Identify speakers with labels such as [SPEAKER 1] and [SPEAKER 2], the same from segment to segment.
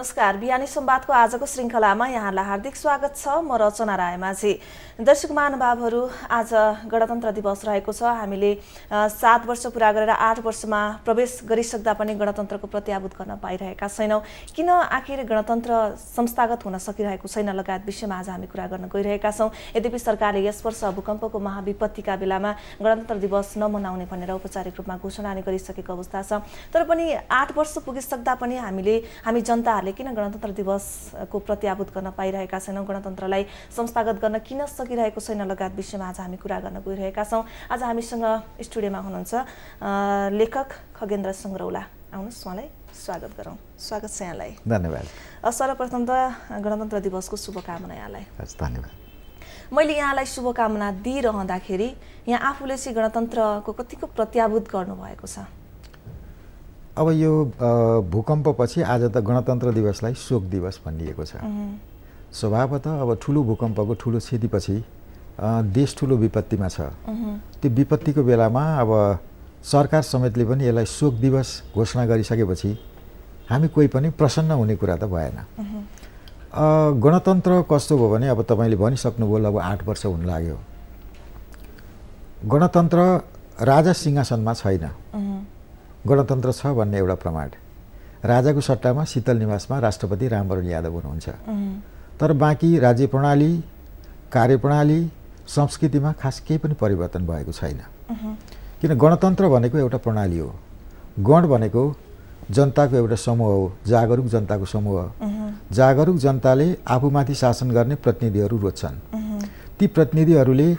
[SPEAKER 1] नमस्कार, बिहानी संवादको आजको श्रृङ्खलामा यहाँलाई हार्दिक स्वागत छ। म रचना रायमाझी। दर्शक महानुभावहरू, आज गणतन्त्र दिवस रहेको छ। हामीले 7 वर्ष पुरा गरेर 8 वर्षमा प्रवेश गरिसक्दा पनि गणतन्त्रको प्रत्याभूत गर्न पाइरहेका छैनौँ। किन आखिर गणतन्त्र संस्थागत हुन सकिरहेको छैन लगायत विषयमा आज हामी कुरा गर्न गइरहेका छौँ। यद्यपि सरकारले यस वर्ष भूकम्पको महाविपत्तिका बेलामा गणतन्त्र दिवस नमनाउने भनेर औपचारिक रूपमा घोषणा गरिसकेको अवस्था छ। तर पनि 8 वर्ष पुगिसक्दा पनि हामी जनताहरूले किन गणतन्त्र दिवसको प्रत्याभूत गर्न पाइरहेका छैनौँ, गणतन्त्रलाई संस्थागत गर्न किन सकिरहेको छैन लगायत विषयमा आज हामी कुरा गर्न गइरहेका छौँ। आज हामीसँग स्टुडियोमा हुनुहुन्छ लेखक खगेन्द्र सङ्ग्रौला। आउनुहोस्, उहाँलाई स्वागत गरौँ। स्वागत छ यहाँलाई।
[SPEAKER 2] धन्यवाद।
[SPEAKER 1] सर्वप्रथम त गणतन्त्र दिवसको शुभकामना यहाँलाई।
[SPEAKER 2] धन्यवाद।
[SPEAKER 1] मैले यहाँलाई शुभकामना दिइरहँदाखेरि यहाँ आफूले चाहिँ गणतन्त्रको कतिको प्रत्याभूत गर्नुभएको छ।
[SPEAKER 2] अब यो भूकम्पपछि आज त गणतन्त्र दिवसलाई शोक दिवस भनिएको छ। स्वभावतः अब ठुलो भूकम्पको ठुलो क्षतिपछि देश ठुलो विपत्तिमा छ। त्यो विपत्तिको बेलामा अब सरकार समेतले पनि यसलाई शोक दिवस घोषणा गरिसकेपछि हामी कोही पनि प्रसन्न हुने कुरा त भएन। गणतन्त्र कस्तो भयो भने अब तपाईँले भनिसक्नुभयो, लगभग 8 वर्ष हुन लाग्यो। गणतन्त्र राजा सिंहासनमा छैन, गणतन्त्र छ भन्ने एउटा प्रमाण। राजाको सट्टामा शीतल निवासमा राष्ट्रपति रामवरण यादव हुनुहुन्छ। तर बाँकी राज्य प्रणाली, कार्यप्रणाली, संस्कृतिमा खास केही पनि परिवर्तन भएको छैन। किन गणतन्त्र भनेको एउटा प्रणाली हो। गण भनेको जनताको एउटा समूह हो, जागरुक जनताको समूह। जागरुक जनताले आफूमाथि शासन गर्ने प्रतिनिधिहरू रोज्छन्। ती प्रतिनिधिहरूले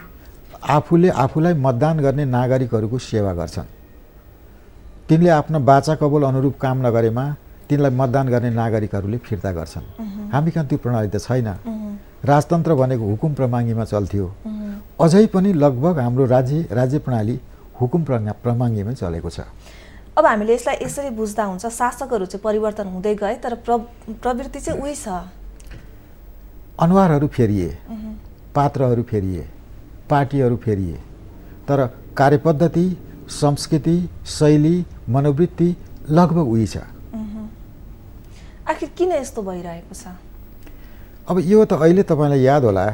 [SPEAKER 2] आफूलाई मतदान गर्ने नागरिकहरूको सेवा गर्छन्। तिनले आफ्नो बाचा कबोल अनुरूप काम नगरेमा तिनलाई मतदान गर्ने नागरिकहरूले फिर्ता गर्छन्। हामी कहाँ त्यो प्रणाली त छैन। राजतन्त्र भनेको हुकुम प्रमाङ्गीमा चल्थ्यो। अझै पनि लगभग हाम्रो राज्य प्रणाली हुकुम प्रमाङ्गीमै चलेको छ।
[SPEAKER 1] अब हामीले यसलाई यसरी बुझ्दा हुन्छ, शासकहरू चाहिँ परिवर्तन हुँदै गए तर प्रवृत्ति चाहिँ उही छ।
[SPEAKER 2] अनुहारहरू फेरिए, पात्रहरू फेरिए, पार्टीहरू फेरिए, तर कार्यपद्धति, संस्कृति, शैली, मनोवृत्ति लगभग उही छ।
[SPEAKER 1] आखिर किन यस्तो भइरहेको छ?
[SPEAKER 2] अब यो त अहिले तपाईँलाई याद होला,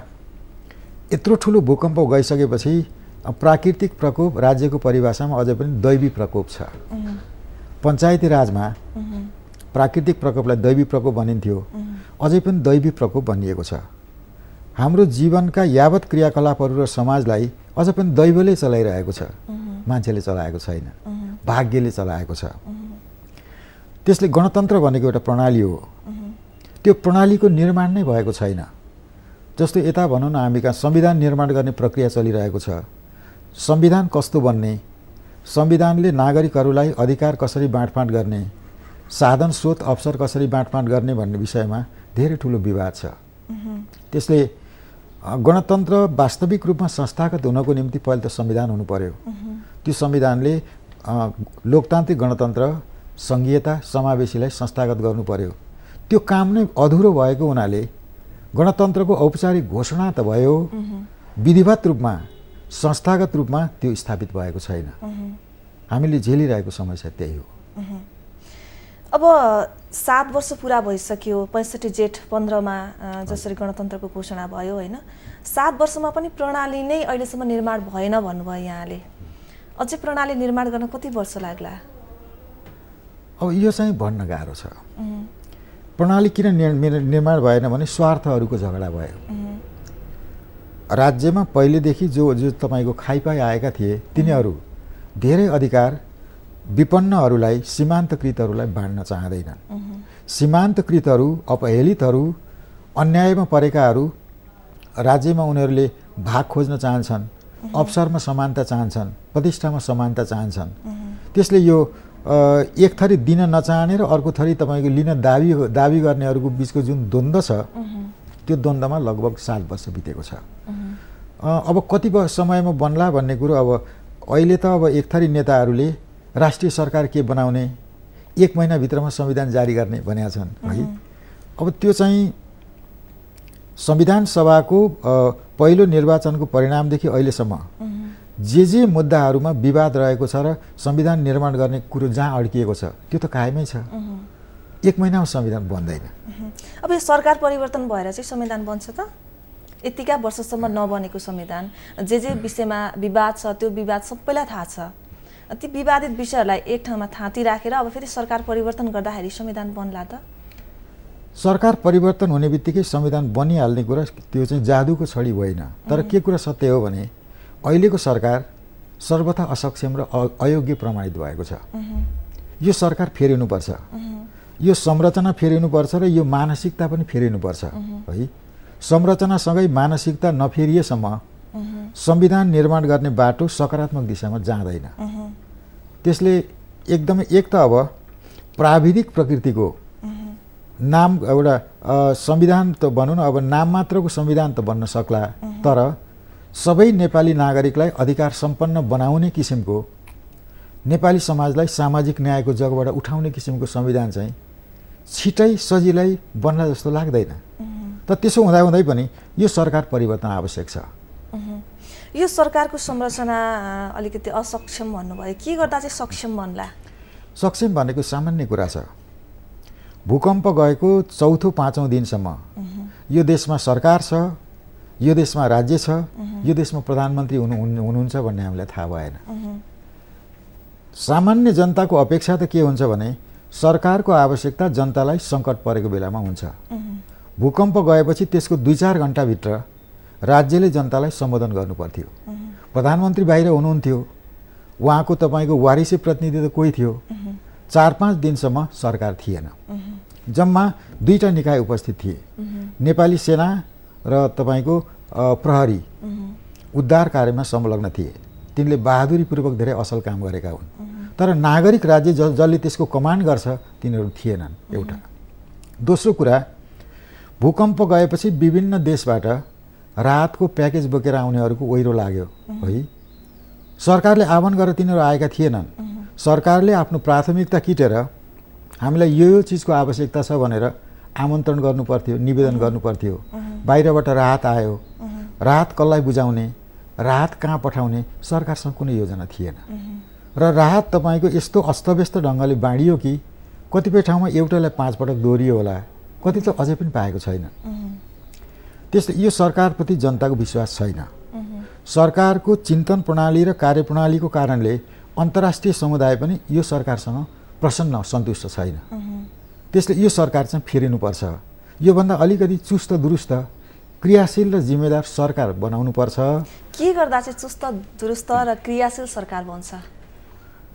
[SPEAKER 2] यत्रो ठुलो भूकम्प गइसकेपछि प्राकृतिक प्रकोप राज्यको परिभाषामा अझै पनि दैवी प्रकोप छ। पञ्चायती राजमा प्राकृतिक प्रकोपलाई दैवी प्रकोप भनिन्थ्यो, अझै पनि दैवी प्रकोप भनिएको छ। हाम्रो जीवनका यावत क्रियाकलापहरू र समाजलाई अझ पनि दैवले चलाइरहेको छ, मान्छेले चलाएको छैन, भाग्यले चलाएको छ। त्यसले गणतन्त्र भनेको एउटा प्रणाली हो। त्यो प्रणालीको निर्माण नै भएको छैन। जस्तो यता भनौँ न, हामी कहाँ संविधान निर्माण गर्ने प्रक्रिया चलिरहेको छ। संविधान कस्तो बन्ने, संविधानले नागरिकहरूलाई अधिकार कसरी बाँडफाँड गर्ने, साधन स्रोत अवसर कसरी बाँडफाँड गर्ने भन्ने विषयमा धेरै ठुलो विवाद छ। त्यसले गणतन्त्र वास्तविक रूपमा संस्थागत हुनको निम्ति पहिले त संविधान हुनु पर्यो। त्यो संविधानले लोकतान्त्रिक गणतन्त्र, सङ्घीयता, समावेशीलाई संस्थागत गर्नु पर्यो। त्यो काम नै अधुरो भएको हुनाले गणतन्त्रको औपचारिक घोषणा त भयो, विधिवत रूपमा, संस्थागत रूपमा त्यो स्थापित भएको छैन। हामीले झेलिरहेको समस्या त्यही हो।
[SPEAKER 1] अब 7 वर्ष पुरा भइसक्यो। 65 जेठ 15मा जसरी गणतन्त्रको घोषणा भयो, होइन? 7 वर्षमा पनि प्रणाली नै अहिलेसम्म निर्माण भएन भन्नुभयो यहाँले। अझै प्रणाली निर्माण गर्न कति वर्ष लाग्ला?
[SPEAKER 2] अब यो चाहिँ भन्न गाह्रो छ। प्रणाली किन निर्माण भएन भने स्वार्थहरूको झगडा भयो। राज्यमा पहिलेदेखि जो तपाईँको खाइपाई आएका थिए तिनीहरू धेरै अधिकार विपन्नहरूलाई, सीमान्तकृतहरूलाई बाँड्न चाहँदैनन्। सीमान्तकृतहरू, अपहेलितहरू, अन्यायमा परेकाहरू राज्यमा उनीहरूले भाग खोज्न चाहन्छन्, अवसरमा समानता चाहन्छन्, प्रतिष्ठामा समानता चाहन्छन्। त्यसले यो एक थरी दिन नचाहने र अर्को थरी तपाईँको लिन दाबी गर्नेहरूको बिचको जुन द्वन्द्व छ, त्यो द्वन्द्वमा लगभग 7 वर्ष बितेको छ। अब कति समयमा बन्ला भन्ने कुरो, अब अहिले त अब एक थरी नेताहरूले राष्ट्रिय सरकार के बनाउने, 1 महिनाभित्रमा संविधान जारी गर्ने भनेका छन् है। अब त्यो चाहिँ संविधान सभाको पहिलो निर्वाचनको परिणामदेखि अहिलेसम्म जे मुद्दाहरूमा विवाद रहेको छ र संविधान निर्माण गर्ने कुरो जहाँ अड्किएको छ त्यो त कायमै छ। 1 महिनामा संविधान बन्दैन।
[SPEAKER 1] अब यो सरकार परिवर्तन भएर चाहिँ संविधान बन्छ त? यतिका वर्षसम्म नबनेको संविधान, जे विषयमा विवाद छ त्यो विवाद सबैलाई थाहा छ। ती विवादित विषयहरूलाई एक ठाउँमा थाँती राखेर अब फेरि सरकार परिवर्तन गर्दाखेरि संविधान बन्ला त?
[SPEAKER 2] सरकार परिवर्तन हुने बित्तिकै संविधान बनिहाल्ने कुरा त्यो चाहिँ जादुको छडी होइन। तर के कुरा सत्य हो भने अहिलेको सरकार सर्वथा असक्षम र अयोग्य प्रमाणित भएको छ। यो सरकार फेरिनुपर्छ, यो संरचना फेरिनुपर्छ र यो मानसिकता पनि फेरिनुपर्छ है। संरचनासँगै मानसिकता नफेरिएसम्म संविधान निर्माण गर्ने बाटो सकारात्मक दिशामा जाँदैन। त्यसले एकदमै एक त अब प्राविधिक प्रकृतिको नाम एउटा संविधान त भनौँ न, अब नाम मात्रको संविधान त बन्न सक्ला, तर सबै नेपाली नागरिकलाई अधिकार सम्पन्न बनाउने किसिमको, नेपाली समाजलाई सामाजिक न्यायको जगबाट उठाउने किसिमको संविधान चाहिँ छिटै सजिलै बन्ला जस्तो लाग्दैन। त त्यसो हुँदाहुँदै पनि यो सरकार परिवर्तन आवश्यक छ।
[SPEAKER 1] यो सरकारको संरचना अलिकति असक्षम भन्नुभयो, के गर्दा चाहिँ सक्षम बन्ला?
[SPEAKER 2] सक्षम भनेको सामान्य कुरा छ। भूकम्प गएको चौथो पाँचौँ दिनसम्म यो देशमा सरकार छ, यो देशमा राज्य छ, यो देशमा प्रधानमन्त्री हुनुहुन्छ भन्ने हामीलाई थाहा भएन। सामान्य जनताको अपेक्षा त के हुन्छ भने सरकारको आवश्यकता जनतालाई सङ्कट परेको बेलामा हुन्छ। भूकम्प गएपछि त्यसको 2-4 घण्टाभित्र राज्यले जनतालाई सम्बोधन गर्नुपर्थ्यो। प्रधानमन्त्री बाहिर हुनुहुन्थ्यो, उहाँको तपाईँको वारिसे प्रतिनिधि त कोही थियो। 4-5 दिनसम्म सरकार थिएन। जम्मा 2टा निकाय उपस्थित थिए, नेपाली सेना र तपाईँको प्रहरी उद्धार कार्यमा संलग्न थिए। तिनले बहादुरीपूर्वक धेरै असल काम गरेका हुन्। तर नागरिक राज्य जसले त्यसको कमान्ड गर्छ तिनीहरू थिएनन्। एउटा। दोस्रो कुरा, भूकम्प गएपछि विभिन्न देशबाट राहतको प्याकेज बोकेर आउनेहरूको ओहिरो लाग्यो है। सरकारले आह्वान गरेर तिनीहरू आएका थिएनन्। सरकारले आफ्नो प्राथमिकता किटेर हामीलाई यो चिजको आवश्यकता छ भनेर आमन्त्रण गर्नुपर्थ्यो, निवेदन गर्नुपर्थ्यो। बाहिरबाट राहत आयो, राहत कसलाई बुझाउने, राहत कहाँ पठाउने सरकारसँग कुनै योजना थिएन। र राहत तपाईँको यस्तो अस्तव्यस्त ढङ्गले बाँडियो कि कतिपय ठाउँमा एउटालाई 5 पटक दोहोरियो होला, कति त अझै पनि पाएको छैन। त्यसले यो सरकारप्रति जनताको विश्वास छैन। सरकारको चिन्तन प्रणाली र कार्यप्रणालीको कारणले अन्तर्राष्ट्रिय समुदाय पनि यो सरकारसँग प्रसन्न सन्तुष्ट छैन। त्यसले यो सरकार चाहिँ फेरिनुपर्छ। योभन्दा अलिकति चुस्त दुरुस्त क्रियाशील र जिम्मेदार सरकार बनाउनुपर्छ।
[SPEAKER 1] के गर्दा चाहिँ चुस्त दुरुस्त र क्रियाशील सरकार बन्छ?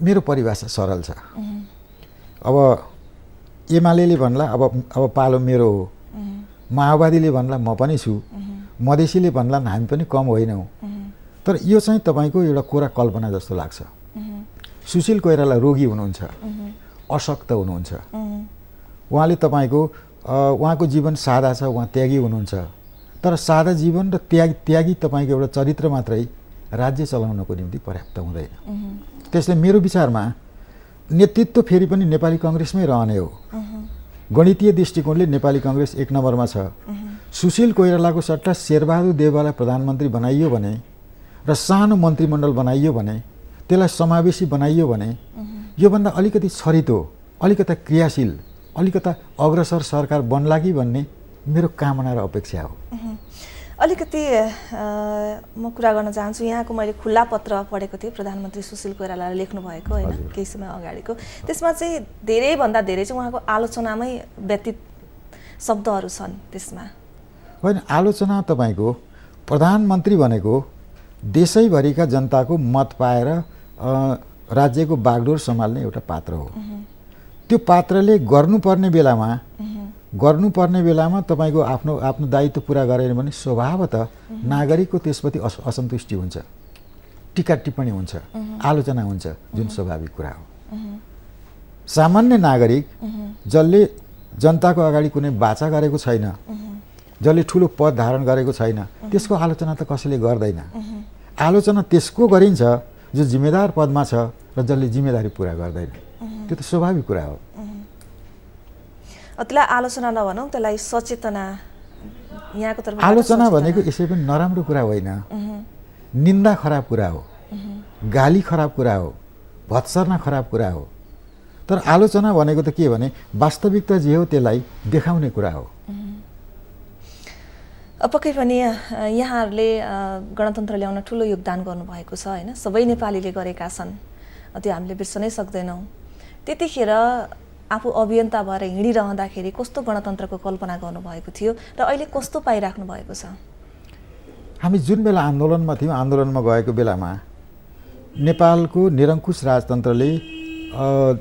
[SPEAKER 2] मेरो परिभाषा सरल छ। अब एमाले भन्ला अब पालो मेरो हो, माओवादीले भन्ला म पनि छु, मधेसीले भन्ला हामी पनि कम होइनौँ। तर यो चाहिँ तपाईँको एउटा कोरा कल्पना जस्तो लाग्छ। सुशील कोइराला रोगी हुनुहुन्छ, अशक्त हुनुहुन्छ। उहाँले तपाईँको उहाँको जीवन सादा छ, उहाँ त्यागी हुनुहुन्छ। तर सादा जीवन र त्यागी तपाईँको एउटा चरित्र मात्रै राज्य चलाउनको निम्ति पर्याप्त हुँदैन। त्यसले मेरो विचारमा नेतृत्व फेरि पनि नेपाली काङ्ग्रेसमै रहने हो। गणितीय दृष्टिकोणले नेपाली काङ्ग्रेस 1 नम्बरमा छ। सुशील कोइरालाको सट्टा शेरबहादुर देउवालाई प्रधानमन्त्री बनाइयो भने र सानो मन्त्रीमण्डल बनाइयो भने, त्यसलाई समावेशी बनाइयो भने योभन्दा अलिकति छरितो, अलिकता क्रियाशील, अलिकता अग्रसर सरकार बन्ला कि भन्ने मेरो कामना र अपेक्षा हो।
[SPEAKER 1] अलिकति म कुरा गर्न चाहन्छु। यहाँको मैले खुल्ला पत्र पढेको थिएँ, प्रधानमन्त्री सुशील कोइरालाले लेख्नु भएको होइन, केही समय अगाडिको। त्यसमा चाहिँ धेरैभन्दा धेरै चाहिँ उहाँको आलोचनामै व्यतीत शब्दहरू छन्। त्यसमा
[SPEAKER 2] होइन, आलोचना तपाईँको प्रधानमन्त्री भनेको देशैभरिका जनताको मत पाएर राज्यको बागडोर सम्हाल्ने एउटा पात्र हो। त्यो पात्रले गर्नुपर्ने बेलामा तपाईँको आफ्नो दायित्व पुरा गरेन भने स्वभावतः नागरिकको त्यसप्रति असन्तुष्टि हुन्छ, टिका टिप्पणी हुन्छ, आलोचना हुन्छ, जुन स्वाभाविक कुरा हो। सामान्य नागरिक जसले जनताको अगाडि कुनै बाचा गरेको छैन, जसले ठुलो पद धारण गरेको छैन, त्यसको आलोचना त कसैले गर्दैन। आलोचना त्यसको गरिन्छ जो जिम्मेदार पदमा छ र जसले जिम्मेदारी पुरा गर्दैन। त्यो त स्वाभाविक कुरा हो।
[SPEAKER 1] त्यसलाई आलोचना नभनौँ, त्यसलाई सचेतना यहाँको तर्फबाट।
[SPEAKER 2] आलोचना भनेको यसै पनि नराम्रो कुरा होइन। निन्दा खराब कुरा हो, गाली खराब कुरा हो, भत्सर्न खराब कुरा हो। तर आलोचना भनेको त के भने वास्तविकता जे हो त्यसलाई देखाउने कुरा हो।
[SPEAKER 1] पक्कै पनि यहाँहरूले गणतन्त्र ल्याउन ठुलो योगदान गर्नुभएको छ होइन, सबै नेपालीले गरेका छन्, त्यो हामीले बिर्सनै सक्दैनौँ। त्यतिखेर आफू अभियन्ता भएर हिँडिरहँदाखेरि कस्तो गणतन्त्रको कल्पना गर्नुभएको थियो र अहिले कस्तो पाइराख्नु भएको छ?
[SPEAKER 2] हामी जुन बेला आन्दोलनमा थियौँ, आन्दोलनमा गएको बेलामा नेपालको निरङ्कुश राजतन्त्रले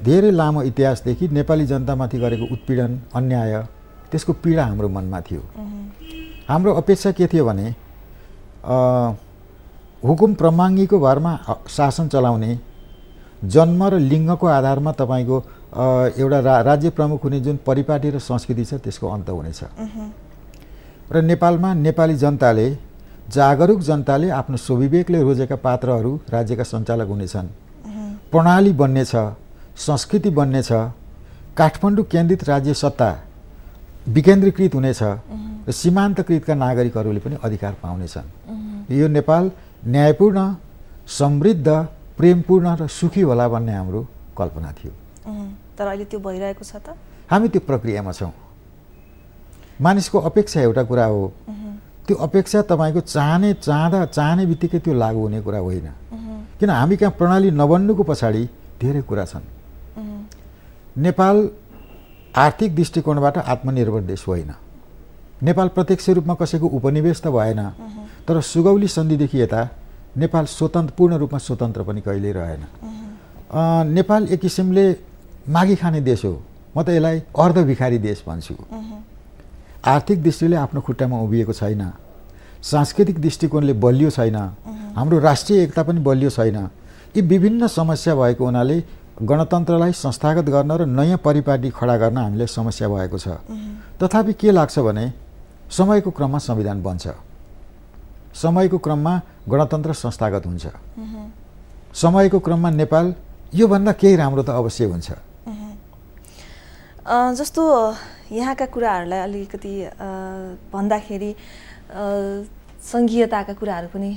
[SPEAKER 2] धेरै लामो इतिहासदेखि नेपाली जनतामाथि गरेको उत्पीडन, अन्याय, त्यसको पीडा हाम्रो मनमा थियो। हाम्रो अपेक्षा के थियो भने हुकुम प्रमाङ्गीको भरमा शासन चलाउने, जन्म र लिङ्गको आधारमा तपाईँको एउटा राज्य प्रमुख हुने जुन परिपाटी र संस्कृति छ त्यसको अन्त हुनेछ। र नेपालमा नेपाली जनताले, जागरुक जनताले आफ्नो स्वविवेकले रोजेका पात्रहरू राज्यका सञ्चालक हुनेछन्, प्रणाली बन्नेछ, संस्कृति बन्नेछ, काठमाडौँ केन्द्रित राज्य सत्ता विकेन्द्रीकृत हुनेछ र सीमान्तकृतका नागरिकहरूले पनि अधिकार पाउनेछन्। यो नेपाल न्यायपूर्ण, समृद्ध, प्रेमपूर्ण र सुखी होला भन्ने हाम्रो कल्पना थियो।
[SPEAKER 1] तर अहिले त्यो भइरहेको छ त?
[SPEAKER 2] हामी त्यो प्रक्रियामा छौँ। मानिसको अपेक्षा एउटा कुरा हो, त्यो अपेक्षा तपाईँको चाहने बित्तिकै त्यो लागू हुने कुरा होइन। किन हामी कहाँ प्रणाली नबन्नुको पछाडि धेरै कुरा छन्। नेपाल आर्थिक दृष्टिकोणबाट आत्मनिर्भर देश होइन। नेपाल प्रत्यक्ष रूपमा कसैको उपनिवेश त भएन, तर सुगौली सन्धिदेखि यता नेपाल पूर्ण रूपमा स्वतन्त्र पनि कहिल्यै रहेन। नेपाल एक किसिमले मागी खाने देश हो। म त यसलाई अर्धभिखारी देश भन्छु। आर्थिक दृष्टिले आफ्नो खुट्टामा उभिएको छैन, सांस्कृतिक दृष्टिकोणले बलियो छैन, हाम्रो राष्ट्रिय एकता पनि बलियो छैन। यी विभिन्न समस्या भएको हुनाले गणतन्त्रलाई संस्थागत गर्न र नयाँ परिपाटी खडा गर्न हामीलाई समस्या भएको छ। तथापि के लाग्छ भने समयको क्रममा संविधान बन्छ, समयको क्रममा गणतन्त्र संस्थागत हुन्छ, समयको क्रममा नेपाल योभन्दा केही राम्रो त अवश्य हुन्छ।
[SPEAKER 1] जस्तो यहाँका कुराहरूलाई अलिकति भन्दाखेरि सङ्घीयताका कुराहरू पनि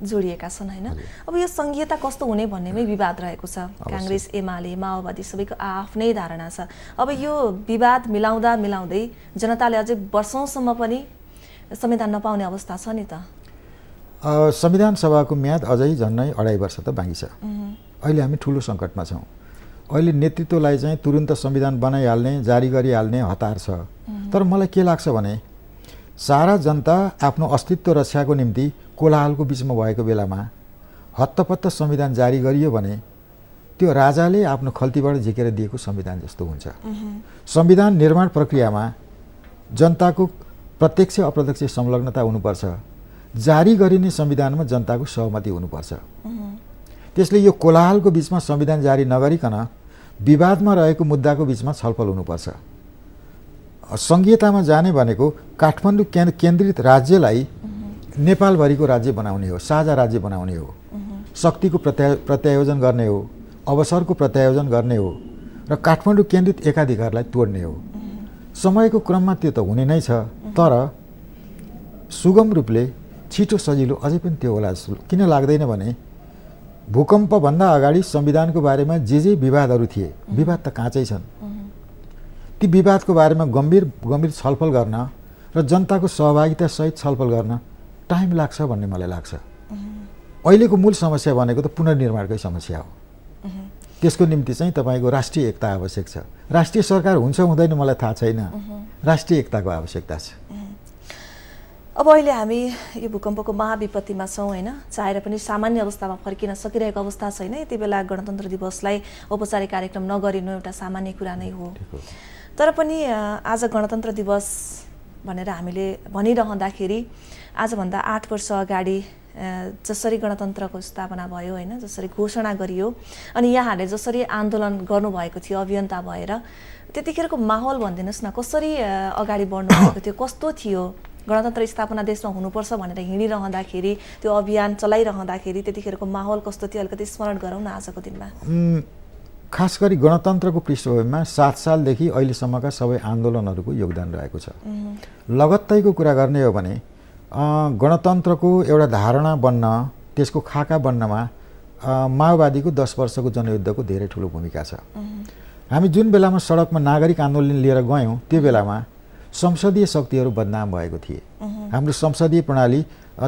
[SPEAKER 1] जोडिएका छन् होइन। अब यो सङ्घीयता कस्तो हुने भन्नेमै विवाद रहेको छ। काङ्ग्रेस, एमाले, माओवादी सबैको आफ्नै धारणा छ। अब यो विवाद मिलाउँदै जनताले अझै वर्षौँसम्म पनि संविधान नपाउने अवस्था छ नि त।
[SPEAKER 2] संविधान सभाको म्याद अझै झन्डै 2.5 वर्ष त बाँकी छ। अहिले हामी ठुलो सङ्कटमा छौँ। अहिले नेतृत्वलाई चाहिँ तुरुन्त संविधान बनाइहाल्ने, जारी गरिहाल्ने हतार छ। तर मलाई के लाग्छ भने सारा जनता आफ्नो अस्तित्व रक्षाको निम्ति कोलाहलको बिचमा भएको बेलामा हत्तपत्त संविधान जारी गरियो भने त्यो राजाले आफ्नो खल्तीबाट झिकेर दिएको संविधान जस्तो हुन्छ। संविधान निर्माण प्रक्रियामा जनताको प्रत्यक्ष अप्रत्यक्ष संलग्नता हुनुपर्छ। जारी गरिने संविधानमा जनताको सहमति हुनुपर्छ। त्यसले यो कोलाहलको बिचमा संविधान जारी नगरिकन विवादमा रहेको मुद्दाको बिचमा छलफल हुनुपर्छ। सङ्घीयतामा जाने भनेको काठमाडौँ केन्द्रित राज्यलाई नेपालभरिको राज्य बनाउने हो, साझा राज्य बनाउने हो, शक्तिको प्रत्यायोजन गर्ने हो, अवसरको प्रत्यायोजन गर्ने हो र काठमाडौँ केन्द्रित एकाधिकारलाई तोड्ने हो। समयको क्रममा त्यो त हुने नै छ, तर सुगम रूपले छिटो सजिलो अझै पनि त्यो होला जस्तो किन लाग्दैन भने भूकम्पभन्दा अगाडि संविधानको बारेमा जे विवादहरू थिए, विवाद त काँचै छन्। ती विवादको बारेमा गम्भीर छलफल गर्न र जनताको सहभागितासहित छलफल गर्न टाइम लाग्छ भन्ने मलाई लाग्छ। अहिलेको मूल समस्या भनेको त पुनर्निर्माणकै समस्या हो। त्यसको निम्ति चाहिँ तपाईँको राष्ट्रिय एकता आवश्यक छ। राष्ट्रिय सरकार हुन्छ हुँदैन मलाई थाहा छैन, राष्ट्रिय एकताको आवश्यकता छ।
[SPEAKER 1] अब अहिले हामी यो भूकम्पको महाविपत्तिमा छौँ होइन, चाहेर पनि सामान्य अवस्थामा फर्किन सकिरहेको अवस्था छैन। यति बेला गणतन्त्र दिवसलाई औपचारिक कार्यक्रम नगरिनु एउटा सामान्य कुरा नै हो। तर पनि आज गणतन्त्र दिवस भनेर हामीले भनिरहँदाखेरि आजभन्दा 8 वर्ष अगाडि जसरी गणतन्त्रको स्थापना भयो होइन, जसरी घोषणा गरियो अनि यहाँहरूले जसरी आन्दोलन गर्नुभएको थियो अभियन्ता भएर, त्यतिखेरको माहौल भनिदिनुहोस् न, कसरी अगाडि बढ्नुभएको थियो, कस्तो थियो? गणतन्त्र स्थापना देशमा हुनुपर्छ भनेर हिँडिरहँदाखेरि, त्यो अभियान चलाइरहँदाखेरि त्यतिखेरको माहौल कस्तो थियो अलिकति स्मरण गरौँ न आजको दिनमा।
[SPEAKER 2] खास गरी गणतन्त्रको पृष्ठभूमिमा 7 सालदेखि अहिलेसम्मका सबै आन्दोलनहरूको योगदान रहेको छ। लगत्तैको कुरा गर्ने हो भने गणतन्त्रको एउटा धारणा बन्न, त्यसको खाका बन्नमा माओवादीको 10 वर्षको जनयुद्धको धेरै ठुलो भूमिका छ। हामी जुन बेलामा सडकमा नागरिक आन्दोलन लिएर गयौँ त्यो बेलामा संसदीय शक्तिहरू बदनाम भएको थिए। हाम्रो संसदीय प्रणाली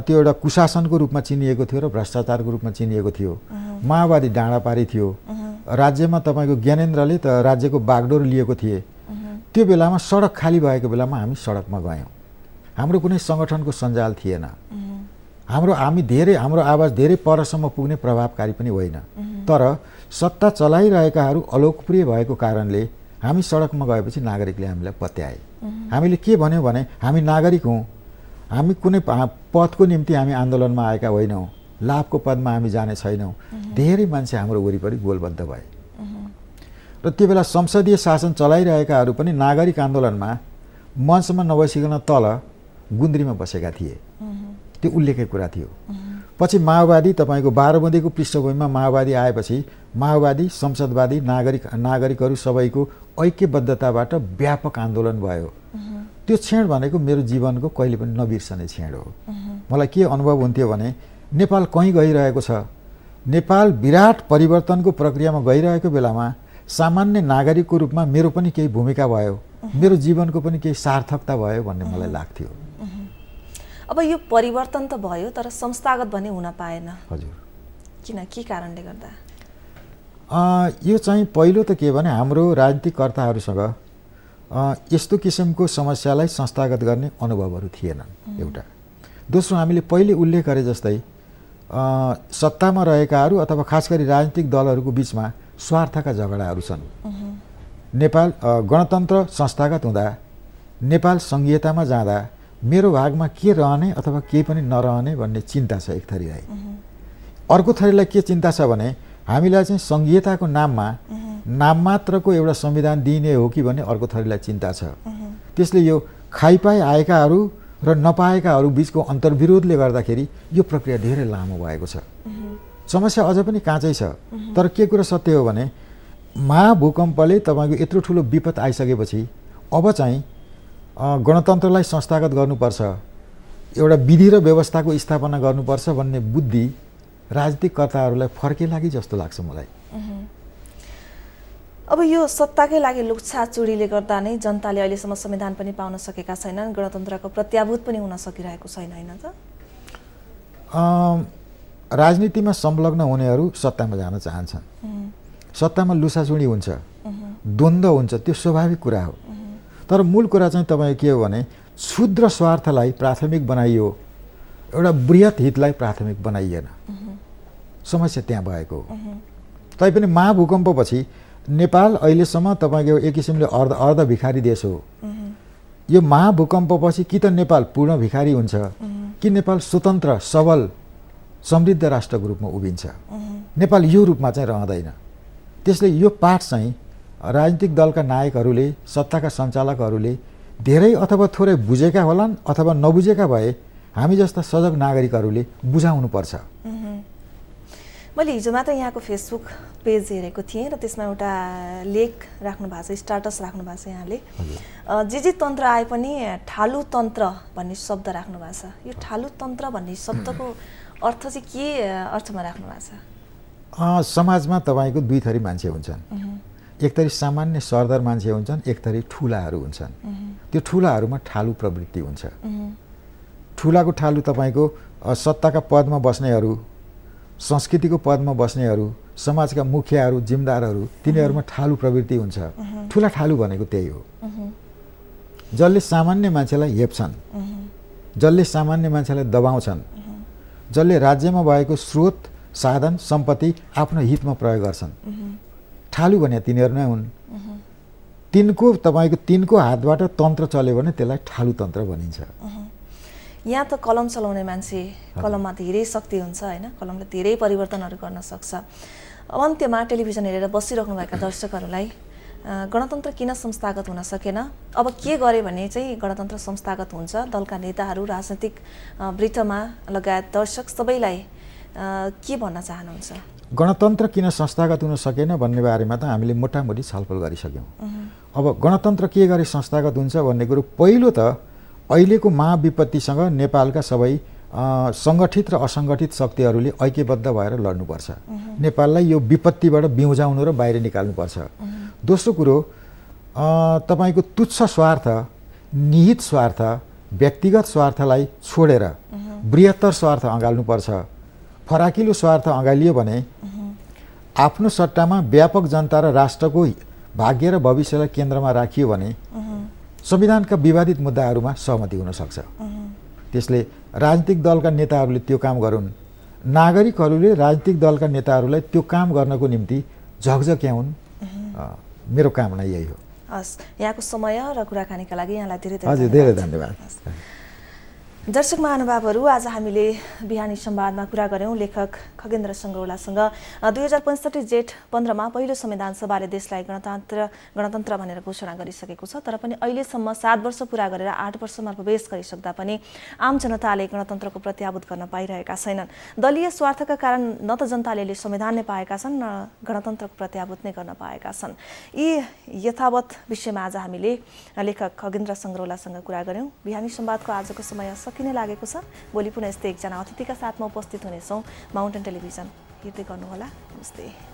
[SPEAKER 2] त्यो एउटा कुशासनको रूपमा चिनिएको थियो र भ्रष्टाचारको रूपमा चिनिएको थियो। माओवादी डाँडापारी थियो। राज्यमा तपाईँको ज्ञानेन्द्रले त राज्यको बागडोर लिएको थिए। त्यो बेलामा सडक खाली भएको बेलामा हामी सडकमा गयौँ। हाम्रो कुनै सङ्गठनको सञ्जाल थिएन। हाम्रो आवाज धेरै परसम्म पुग्ने प्रभावकारी पनि होइन। तर सत्ता चलाइरहेकाहरू अलोकप्रिय भएको कारणले हामी सडकमा गएपछि नागरिकले हामीलाई पत्याए। हामीले के भन्यौँ भने हामी नागरिक हौँ, हामी कुनै पदको निम्ति हामी आन्दोलनमा आएका होइनौँ, लाभको पदमा हामी जाने छैनौँ। धेरै मान्छे हाम्रो वरिपरि गोलबद्ध भए र त्यो बेला संसदीय शासन चलाइरहेकाहरू पनि नागरिक आन्दोलनमा मञ्चमा नबसिकन तल गुन्द्रीमा बसेका थिए। त्यो उल्लेखै कुरा थियो। पछि माओवादी तपाईँको बाह्रबन्दीको पृष्ठभूमिमा माओवादी आएपछि माओवादी संसदवादी नागरिकहरू सबैको ऐक्यबद्धताबाट व्यापक आन्दोलन भयो। त्यो क्षण भनेको मेरो जीवनको कहिले पनि नबिर्सने क्षण हो। मलाई के अनुभव हुन्थ्यो भने नेपाल कहीँ गइरहेको छ, नेपाल विराट परिवर्तनको प्रक्रियामा गइरहेको बेलामा सामान्य नागरिकको रूपमा मेरो पनि केही भूमिका भयो, मेरो जीवनको पनि केही सार्थकता भयो भन्ने मलाई लाग्थ्यो।
[SPEAKER 1] अब यो परिवर्तन त भयो तर संस्थागत भने हुन पाएन।
[SPEAKER 2] हजुर,
[SPEAKER 1] किन, के कारणले गर्दा?
[SPEAKER 2] यो चाहिँ पहिलो त के भने हाम्रो राजनीतिक कर्ताहरूसँग यस्तो किसिमको समस्यालाई संस्थागत गर्ने अनुभवहरू थिएनन् एउटा। दोस्रो, हामीले पहिले उल्लेख गरे जस्तै सत्तामा रहेकाहरू अथवा खास गरी राजनीतिक दलहरूको बिचमा स्वार्थका झगडाहरू छन्। नेपाल गणतन्त्र संस्थागत हुँदा, नेपाल सङ्घीयतामा जाँदा मेरो भागमा के रहने अथवा केही पनि नरहने भन्ने चिन्ता छ एक थरीलाई। अर्को थरीलाई के चिन्ता छ भने हामीलाई चाहिँ सङ्घीयताको नाममा नाम मात्रको एउटा संविधान दिइने हो कि भन्ने अर्को थरीलाई चिन्ता छ। त्यसले यो खाइपाई आएकाहरू र नपाएकाहरू बिचको अन्तर्विरोधले गर्दाखेरि यो प्रक्रिया धेरै लामो भएको छ। समस्या अझ पनि काँचै छ। तर के कुरा सत्य हो भने महाभूकम्पले तपाईँको यत्रो ठुलो विपद आइसकेपछि अब चाहिँ गणतन्त्रलाई संस्थागत गर्नुपर्छ, एउटा विधि र व्यवस्थाको स्थापना गर्नुपर्छ भन्ने बुद्धि राजनीतिक कर्ताहरूलाई फर्केला कि जस्तो लाग्छ मलाई।
[SPEAKER 1] अब यो सत्ताकै लागि लुक्छाचुडीले गर्दा नै जनताले अहिलेसम्म संविधान पनि पाउन सकेका छैनन्, गणतन्त्रको प्रत्याभूत पनि हुन सकिरहेको छैन, होइन त?
[SPEAKER 2] राजनीतिमा संलग्न हुनेहरू सत्तामा जान चाहन्छन्। सत्तामा लुसाचुडी हुन्छ, द्वन्द्व हुन्छ, त्यो स्वाभाविक कुरा हो। तर मूल कुरा चाहिँ तपाईँ के हो भने क्षुद्र स्वार्थलाई प्राथमिक बनाइयो, एउटा बृहत हितलाई प्राथमिक बनाइएन। समस्या त्यहाँ भएको हो। तैपनि महाभूकम्पपछि नेपाल अहिलेसम्म तपाईँको एक किसिमले अर्ध भिखारी देश हो। यो महाभूकम्पपछि कि त नेपाल पूर्ण भिखारी हुन्छ कि नेपाल स्वतन्त्र सबल समृद्ध राष्ट्रको रूपमा उभिन्छ। नेपाल यो रूपमा चाहिँ रहँदैन। त्यसले यो पाठ चाहिँ राजनीतिक दलका नायकहरूले, सत्ताका सञ्चालकहरूले धेरै अथवा थोरै बुझेका होलान् अथवा नबुझेका भए हामी जस्ता सजग नागरिकहरूले बुझाउनुपर्छ।
[SPEAKER 1] मैले हिजो मात्र यहाँको फेसबुक पेज हेरेको थिएँ र त्यसमा एउटा लेख राख्नु भएको छ, स्टाटस राख्नु भएको छ यहाँले। जे तन्त्र आए पनि ठालु तन्त्र भन्ने शब्द राख्नु भएको छ। यो ठालु तन्त्र भन्ने शब्दको अर्थ चाहिँ के अर्थमा राख्नु भएको छ?
[SPEAKER 2] समाजमा तपाईँको दुई थरी मान्छे हुन्छन्। एक थरी सामान्य सरदर मान्छे हुन्छन्, एक थरी ठुलाहरू हुन्छन्। त्यो ठुलाहरूमा ठालु प्रवृत्ति हुन्छ। ठुलाको ठालु तपाईँको सत्ताका पदमा बस्नेहरू, संस्कृतिको पदमा बस्नेहरू, समाजका मुखियाहरू, जिम्मेदारहरू, तिनीहरूमा ठालु प्रवृत्ति हुन्छ। ठुला ठालु भनेको त्यही हो, जसले सामान्य मान्छेलाई हेप्छन्, जसले सामान्य मान्छेलाई दबाउँछन्, जसले राज्यमा भएको स्रोत, साधन, सम्पत्ति आफ्नो हितमा प्रयोग गर्छन्। ठालु भने तिनीहरू नै हुन्। तिनको हातबाट तन्त्र चल्यो भने त्यसलाई ठालु तन्त्र भनिन्छ।
[SPEAKER 1] यहाँ त कलम चलाउने मान्छे, कलममा धेरै शक्ति हुन्छ होइन, कलमले धेरै परिवर्तनहरू गर्न सक्छ। अन्त्यमा टेलिभिजन हेरेर बसिराख्नुभएका दर्शकहरूलाई गणतन्त्र किन संस्थागत हुन सकेन, अब के गरे भने चाहिँ गणतन्त्र संस्थागत हुन्छ, दलका नेताहरू, राजनीतिक वृत्तमा लगायत दर्शक सबैलाई के भन्न चाहनुहुन्छ?
[SPEAKER 2] गणतन्त्र किन संस्थागत हुन सकेन भन्ने बारेमा त हामीले मोटामोटी छलफल गरिसक्यौँ। अब गणतन्त्र के गरी संस्थागत हुन्छ भन्ने कुरो पहिलो त अहिलेको महाविपत्तिसँग नेपालका सबै सङ्गठित र असङ्गठित शक्तिहरूले ऐक्यबद्ध भएर लड्नुपर्छ। नेपाललाई यो विपत्तिबाट बिउजाउनु र बाहिर निकाल्नुपर्छ। दोस्रो कुरो तपाईँको तुच्छ स्वार्थ, निहित स्वार्थ, व्यक्तिगत स्वार्थलाई छोडेर बृहत्तर स्वार्थ अँगाल्नुपर्छ। फराकिलो स्वार्थ अँगालियो भने आफ्नो सट्टामा व्यापक जनता र राष्ट्रको भाग्य र भविष्यलाई केन्द्रमा राखियो भने संविधानका विवादित मुद्दाहरूमा सहमति हुन सक्छ। त्यसले राजनीतिक दलका नेताहरूले त्यो काम गरून्, नागरिकहरूले राजनीतिक दलका नेताहरूलाई त्यो काम गर्नको निम्ति झकझक्याउन्। मेरो कामना यही हो।
[SPEAKER 1] हस्, यहाँको समय र कुराकानीका लागि यहाँलाई धेरै
[SPEAKER 2] हजुर, धेरै धन्यवाद।
[SPEAKER 1] दर्शक महानुभावहरू, आज हामीले बिहानी संवादमा कुरा गऱ्यौँ लेखक खगेन्द्र सङ्गौलासँग। 2065 जेठ 15मा पहिलो संविधान सभाले देशलाई गणतन्त्र भनेर घोषणा गरिसकेको छ, तर पनि अहिलेसम्म 7 वर्ष पुरा गरेर 8 वर्षमा प्रवेश गरिसक्दा पनि आम जनताले गणतन्त्रको प्रत्याभूत गर्न पाइरहेका छैनन्। दलीय स्वार्थका कारण न त जनताले संविधान नै पाएका छन्, न गणतन्त्रको प्रत्याभूत नै गर्न पाएका छन्। यी यथावत विषयमा आज हामीले लेखक खगेन्द्र सङ्गौलासँग कुरा गऱ्यौँ। बिहानी संवादको आजको समय किन लागेको छ। भोलि पुनः यस्तै एकजना अतिथिका साथमा उपस्थित हुनेछौँ। माउन्टेन टेलिभिजन हेर्दै गर्नुहोला। नमस्ते।